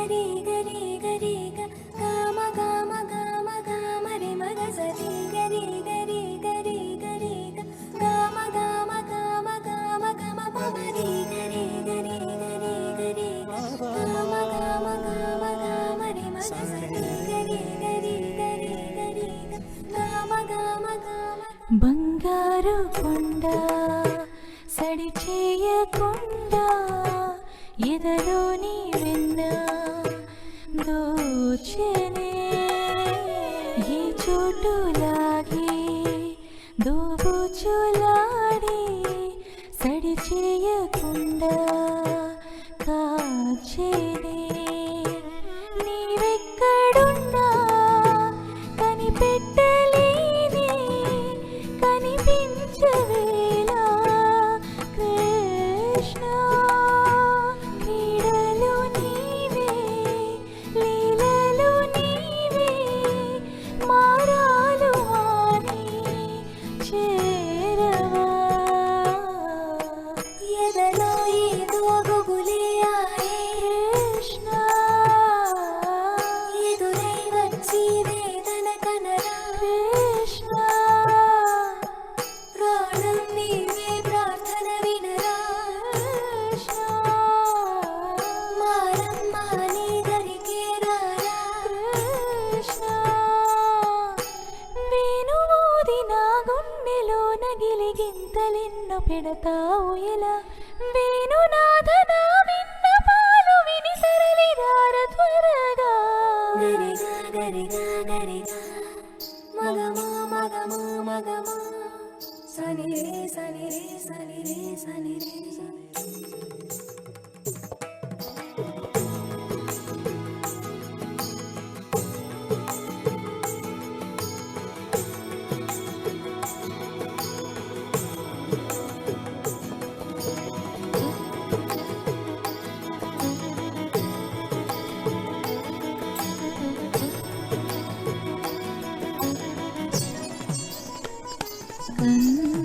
గరి గరి గరి గమ గమ గమ గమ రి మగ సరి గరి గరి గరి గరి గమ గమ గమ గమ గమ పమరి గరి గరి గరి గరి గమ గమ గమ గమ రి మగ సరి గరి గరి గరి గరి గమ గమ గమ బంగారు కొండ సడి చేయకుండా ఎదలోని వెన్న దోచెనే ఈ చోటులాగే దోబుచులాడి సడి చేయకుండా కాచెనే నీవెక్కడున్నా కనిపెట్టలేని కనిపించవేలా కృష్ణ క్రీడలు నీవే లీలలు నీవే మారాలు హాని చేరవా ఎదలో ఏదో గుబులే ఆయే కృష్ణ ఎదురై వచ్చి వేదన కనరా కృష్ణ ప్రాణం నీవే ప్రార్థన వినరా కృష్ణ మారమ్మ నీ దరికి రారా కృష్ణ వేణువూది నా గుండెలో నగిలిగింతలెన్నో పెడతావు ఎలా వేణునాథ నా విన్నపాలు విని తరలి రార త్వరగా గరిగా గరిగా గరిగా మగమా మగమా మగమా సని రే సని రే సని రే సని రే కన్నుల